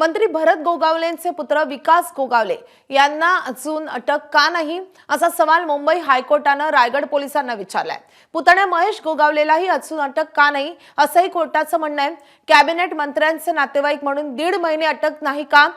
मंत्री भरत गोगावलेंचे पुत्र विकास गोगावले यांना अजून अटक का नाही असा सवाल मुंबई हायकोर्टाने रायगड पोलिसांना विचारलाय। पुतणे महेश गोगावलेलाही अजून अटक का नाही असंही कोर्टाचं म्हणणं आहे। कॅबिनेट मंत्र्यांचे नातेवाईक म्हणून 1.5 महिने अटक नाही का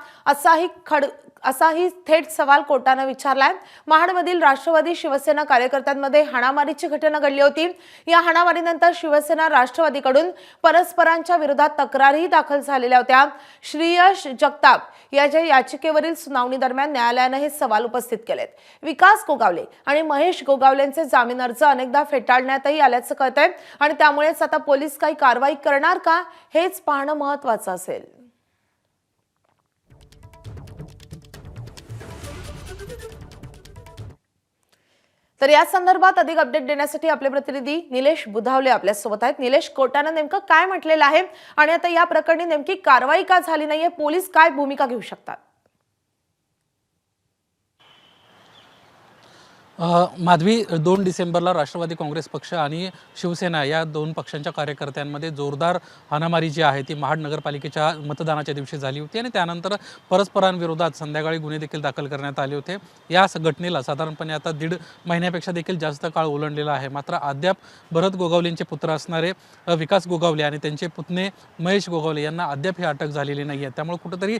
असाही थेट सवाल कोर्टाने विचारलाय। महाडमधील राष्ट्रवादी शिवसेना कार्यकर्त्यांमध्ये हाणामारीची घटना घडली होती। या हाणामारीनंतर शिवसेना राष्ट्रवादीकडून परस्परांच्या विरोधात तक्रारी दाखल झालेल्या होत्या। श्रेयस जगताप याच्या याचिकेवरील सुनावणी दरम्यान न्यायालयाने हे सवाल उपस्थित केलेत। विकास गोगावले आणि महेश गोगावलेंचे जामीन अर्ज अनेकदा फेटाळण्यातही आल्याचं कळतंय आणि त्यामुळेच आता पोलीस काही कारवाई करणार का हेच पाहणं महत्त्वाचं असेल। तर या संदर्भात अधिक अपडेट देण्यासाठी आपले प्रतिनिधी निलेश बुधावले आपल्या सोबत आहेत। निलेश, कोर्टाने नेमकं काय म्हटलेलं आहे आणि आता या प्रकरणी नेमकी कारवाई का झाली नाहीये, पोलीस काय भूमिका घेऊ शकतात? माधवी, 2 डिसेंबरला राष्ट्रवादी काँग्रेस पक्ष आणि शिवसेना या 2 पक्षांच्या कार्यकर्त्यांमध्ये जोरदार हाणामारी जी आहे ती महाड नगरपालिकेच्या मतदानाच्या दिवशी झाली होती आणि त्यानंतर परस्परांविरोधात संध्याकाळी गुन्हे देखील दाखल करण्यात आले होते। या घटनेला साधारणपणे आता 1.5 महिन्यापेक्षा देखील जास्त काळ ओलांडलेला आहे। मात्र अद्याप भरत गोगावलेंचे पुत्र असणारे विकास गोगावले आणि त्यांचे पुतणे महेश गोगावले यांना अद्याप ही अटक झालेली नाही आहे। त्यामुळे कुठेतरी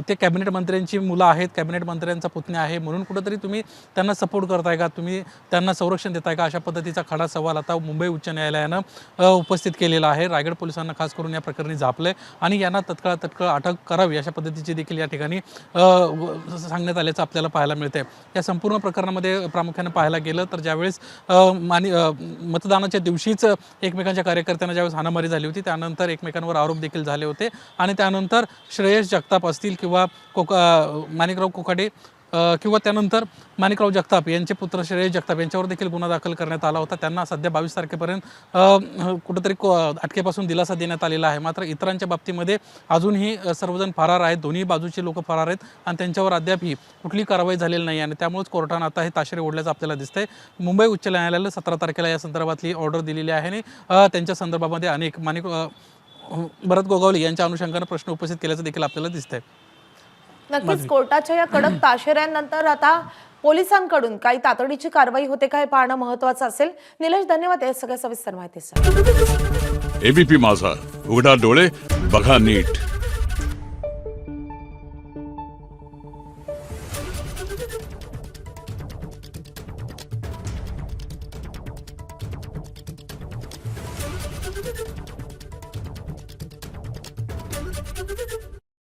ते कॅबिनेट मंत्र्यांची मुलं आहेत, कॅबिनेट मंत्र्यांचा पुतणे आहे म्हणून कुठेतरी तुम्ही त्यांना सपोर्ट करताय का, तुम्ही त्यांना संरक्षण देताय का, अशा पद्धतीचा खडा सवाल आता मुंबई उच्च न्यायालयानं उपस्थित केलेला आहे। रायगड पोलिसांना खास करून या प्रकरणी झापलंय आणि यांना तत्काळ अटक करावी अशा पद्धतीची देखील या ठिकाणी सांगण्यात आल्याचं आपल्याला पाहायला मिळतंय। या संपूर्ण प्रकरणामध्ये प्रामुख्याने पाहायला गेलं तर ज्यावेळेस मतदानाच्या दिवशीच एकमेकांच्या कार्यकर्त्यांना ज्यावेळेस हाणामारी झाली होती त्यानंतर एकमेकांवर आरोप देखील झाले होते आणि त्यानंतर श्रेयस जगताप असतील किंवा माणिकराव कोकाटे किंवा त्यानंतर माणिकराव जगताप यांचे पुत्र श्रेयस जगताप यांच्यावर देखील गुन्हा दाखल करण्यात आला होता। त्यांना सध्या 22 तारखेपर्यंत कुठेतरी अटकेपासून दिलासा देण्यात आलेला आहे। मात्र इतरांच्या बाबतीमध्ये अजूनही सर्वजण फरार आहेत, दोन्ही बाजूचे लोक फरार आहेत आणि त्यांच्यावर अद्यापही कुठली कारवाई झालेली नाही आणि त्यामुळेच कोर्टाने आता हे ताशेरे ओढल्याचं आपल्याला दिसतंय। मुंबई उच्च न्यायालयाला 17 तारखेला या संदर्भातली ऑर्डर दिलेली आहे आणि त्यांच्या संदर्भामध्ये अनेक भरत गोगावले यांच्या अनुषंगाने प्रश्न उपस्थित केल्याचं देखील आपल्याला दिसतंय। नक्कीच कोर्टाच्या या कडक ताशेऱ्यांनंतर आता पोलिसांकडून काही तातडीची कारवाई होते का हे पाहणं महत्त्वाचं असेल। निलेश, धन्यवाद या सगळ्या सविस्तर माहितीसाठी। एबीपी माझा, उघडा डोळे बघा नीट।